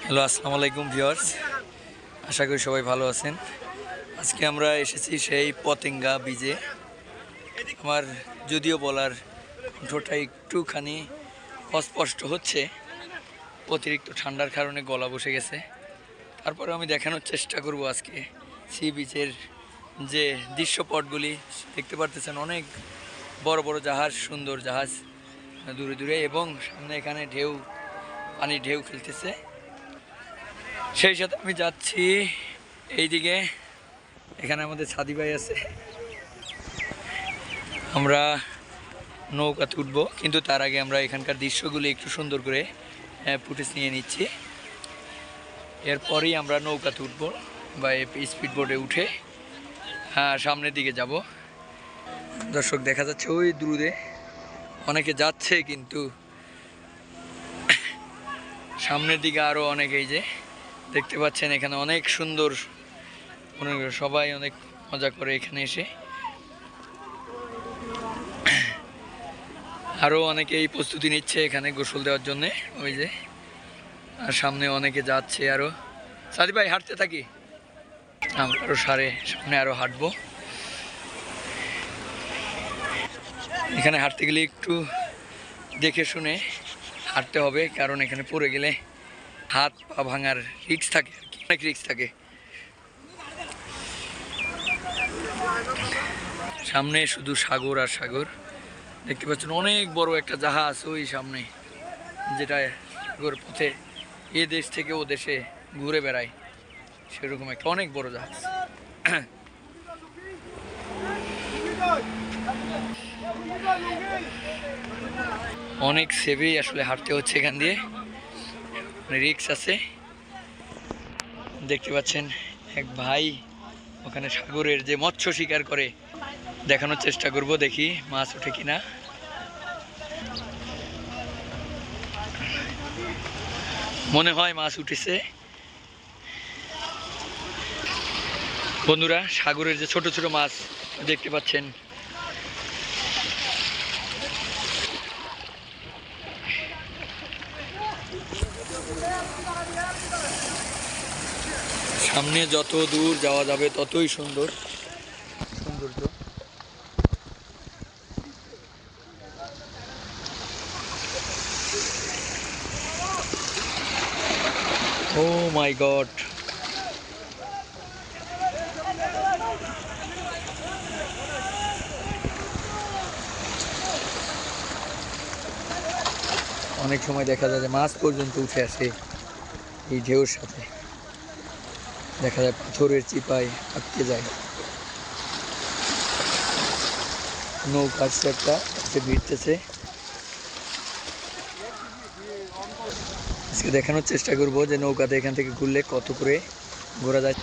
Hello, আসসালামু আলাইকুম viewers. আশা করি সবাই ভালো আছেন। আজকে আমরা এসেছি সেই পতেঙ্গা বিচে। আমার যদিও বলার কণ্ঠটা একটুখানি অস্পষ্ট হচ্ছে, অতিরিক্ত ঠান্ডার কারণে গলা বসে গেছে। তারপরে আমি দেখানোর চেষ্টা করব আজকে সি বিচের যে দৃশ্যপটগুলি দেখতে পারতেছেন। অনেক বড় বড় জাহাজ, সুন্দর জাহাজ দূরে দূরে, এবং সামনে এখানে পানির ঢেউ খেলতেছে। সেই সাথে আমি যাচ্ছি এইদিকে, এখানে আমাদের সাদি ভাই আছে। আমরা নৌকাতে উঠবো, কিন্তু তার আগে আমরা এখানকার দৃশ্যগুলি একটু সুন্দর করে ফুটেজ নিয়ে নিচ্ছি। এরপরেই আমরা নৌকাতে উঠবো বা স্পিড বোটে উঠে সামনের দিকে যাব। দর্শক, দেখা যাচ্ছে ওই দূরে অনেকে যাচ্ছে, কিন্তু সামনের দিকে আরও অনেকেই যে দেখতে পাচ্ছেন, এখানে অনেক সুন্দর, সবাই অনেক মজা করে এখানে এসে। আরও অনেকেই প্রস্তুতি নিচ্ছে এখানে গোসল দেওয়ার জন্যে, ওই যে। আর সামনে অনেকে যাচ্ছে। আরও সাদি ভাই, হাঁটতে থাকি, আমরা আরও সামনে আরও হাঁটবো। এখানে হাঁটতে গেলে একটু দেখে শুনে হাঁটতে হবে, কারণ এখানে পড়ে গেলে হাত পা ভাঙার রিস্ক থাকে, আর কি, অনেক রিস্ক থাকে। সামনে শুধু সাগর আর সাগর দেখতে পাচ্ছেন। অনেক বড় একটা জাহাজ ওই সামনে, যেটা সাগর পথে এ দেশ থেকে ও দেশে ঘুরে বেড়ায়, সেরকম একটা অনেক বড় জাহাজ। অনেক সেভেই আসলে হাঁটতে হচ্ছে এখান দিয়ে, রিস্ক আছে। দেখতে পাচ্ছেন এক ভাই ওখানে সাগরের যে মৎস্য শিকার করে, দেখানোর চেষ্টা করব, দেখি মাছ ওঠে কিনা। মনে হয় মাছ উঠেছে। বন্ধুরা, সাগরের যে ছোট ছোট মাছ দেখতে পাচ্ছেন, সামনে যত দূর যাওয়া যাবে ততই সৌন্দর্য। ও মাই গড, অনেক সময় দেখা যায় যে মাছ পর্যন্ত উঠে আসে এই ঢেউর সাথে। দেখা যায় পাথরের চিপায় আটকে যায়। নৌকা একটা এসে ভিড়তেছে। আজকে দেখানোর চেষ্টা করবো যে নৌকাতে এখান থেকে ঘুরলে কত করে ঘোরা যায়।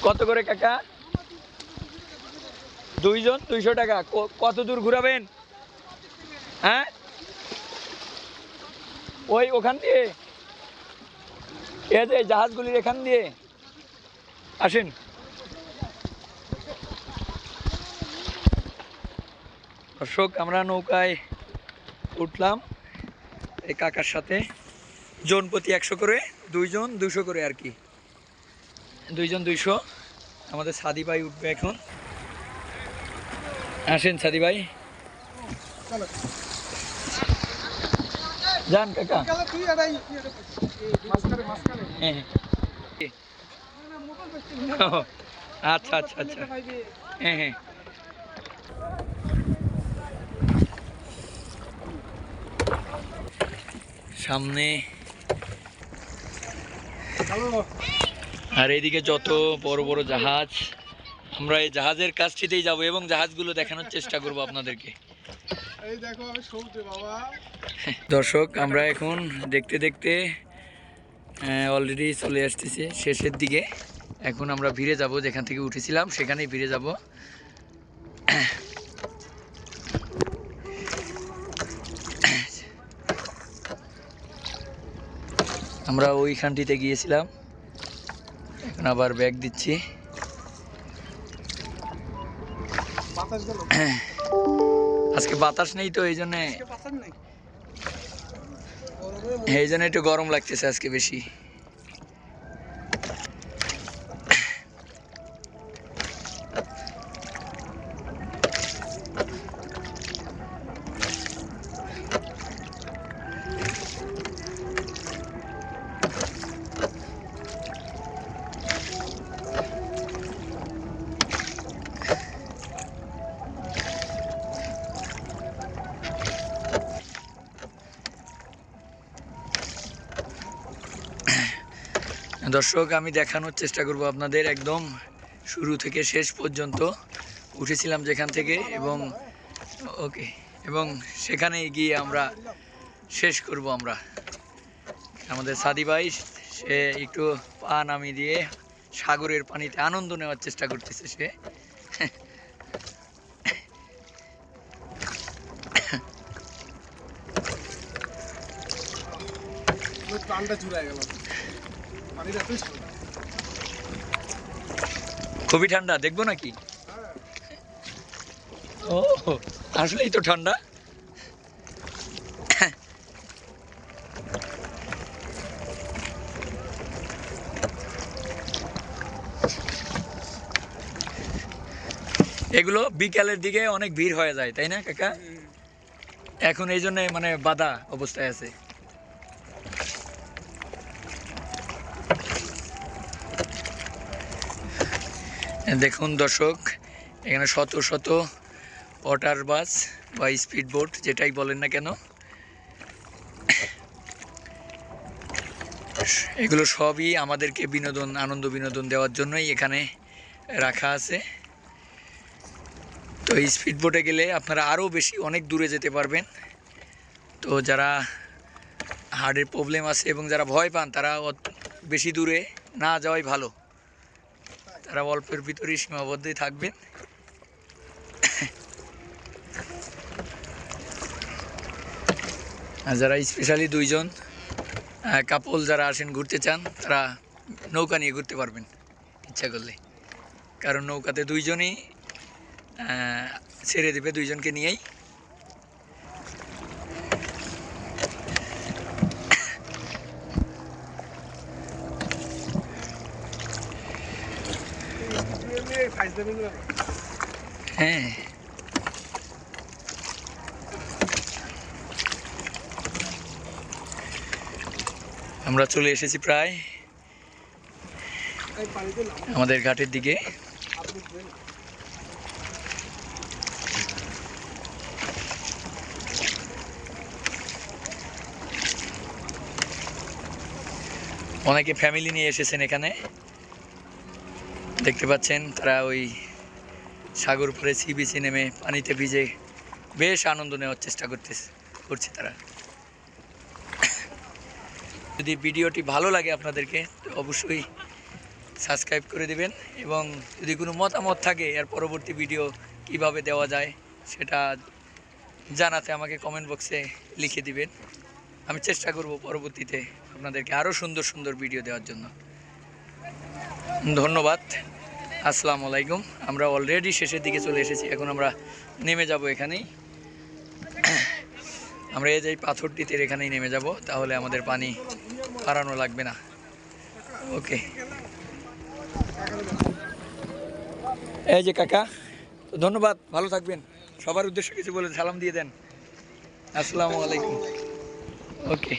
কত করে কাকা? দুইজন 200 টাকা। কত দূর ঘুরাবেন? হ্যাঁ, ওখান দিয়ে, এই যে জাহাজগুলির এখান দিয়ে আসেন। দর্শক, আমরা নৌকায় উঠলাম এই কাকার সাথে, জন প্রতি 100 করে, দুইজন 200 করে আর কি, দুইজন 200। আমাদের সাদি ভাই উঠবে এখন। আসেন সাদি ভাই, যান কাকা। হ্যাঁ, আচ্ছা আচ্ছা আচ্ছা, হ্যাঁ হ্যাঁ। সামনে আর এদিকে যত বড় বড় জাহাজ, আমরা এই জাহাজের কাছটিতেই যাব এবং জাহাজগুলো দেখানোর চেষ্টা করব আপনাদেরকে। দর্শক, আমরা এখন দেখতে দেখতে অলরেডি চলে আসতেছি শেষের দিকে। এখন আমরা ভিড়ে যাব, যেখান থেকে উঠেছিলাম সেখানেই ভিড়ে যাব। আমরা ওইখানটিতে গিয়েছিলাম, এখন আবার ব্যাগ দিচ্ছি। আজকে বাতাস নেই তো এই জন্য একটু গরম লাগতেছে আজকে বেশি। দর্শক, আমি দেখানোর চেষ্টা করব আপনাদের একদম শুরু থেকে শেষ পর্যন্ত উঠেছিলাম যেখান থেকে, এবং সেখানে গিয়ে আমরা শেষ করব। আমাদের সাদি ভাই সে একটু পা নামিয়ে দিয়ে সাগরের পানিতে আনন্দ নেওয়ার চেষ্টা করতেছে সে। খুবই ঠান্ডা, দেখবো নাকি? ও আসলেই তো ঠান্ডা। এগুলো বিকালের দিকে অনেক ভিড় হয়ে যায়, তাই না কাকা? এখন এই জন্য মানে বাধা অবস্থায় আছে। দেখুন দর্শক, এখানে শত শত ওয়াটার বাস বা স্পিড বোট যেটাই বলেন না কেন, এগুলো সবই আমাদেরকে আনন্দ বিনোদন দেওয়ার জন্যই এখানে রাখা আছে। তো এই স্পিড বোটে গেলে আপনারা আরও বেশি অনেক দূরে যেতে পারবেন। তো যারা হার্টের প্রবলেম আছে এবং যারা ভয় পান তারা বেশি দূরে না যাওয়াই ভালো, তারা অল্পের ভিতরেই সীমাবদ্ধই থাকবেন। আর যারা স্পেশালি দুইজন কাপল যারা আসেন ঘুরতে চান, তারা নৌকা নিয়ে ঘুরতে পারবেন ইচ্ছা করলে, কারণ নৌকাতে দুইজনই ছেড়ে দেবে, দুইজনকে নিয়েই। হ্যাঁ, আমরা চলে এসেছি প্রায় আমাদের ঘাটের দিকে। অনেকে ফ্যামিলি নিয়ে এসেছেন এখানে, দেখতে পাচ্ছেন তারা ওই সাগর পরে সি বিচে নেমে পানিতে ভিজে বেশ আনন্দ নেওয়ার চেষ্টা করছে তারা। যদি ভিডিওটি ভালো লাগে আপনাদেরকে তো অবশ্যই সাবস্ক্রাইব করে দিবেন, এবং যদি কোনো মতামত থাকে এর পরবর্তী ভিডিও কিভাবে দেওয়া যায় সেটা জানাতে আমাকে কমেন্ট বক্সে লিখে দিবেন। আমি চেষ্টা করব পরবর্তীতে আপনাদেরকে আরও সুন্দর সুন্দর ভিডিও দেওয়ার জন্য। ধন্যবাদ, আসসালামু আলাইকুম। আমরা অলরেডি শেষের দিকে চলে এসেছি, এখন আমরা নেমে যাব এখানেই। আমরা এই যে পাথরটিতে এখানেই নেমে যাব, তাহলে আমাদের পানি হারানো লাগবে না। ওকে, এই যে কাকা, ধন্যবাদ, ভালো থাকবেন। সবার উদ্দেশ্যে কিছু বলে সালাম দিয়ে দেন। আসসালামু আলাইকুম। ওকে,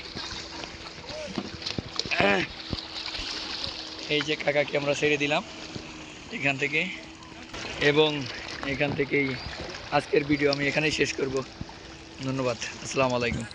এই যে কাকাকে আমরা ছেড়ে দিলাম এখান থেকে, এবং এখান থেকেই আজকের ভিডিও আমি এখানেই শেষ করব। ধন্যবাদ, আসসালামু আলাইকুম।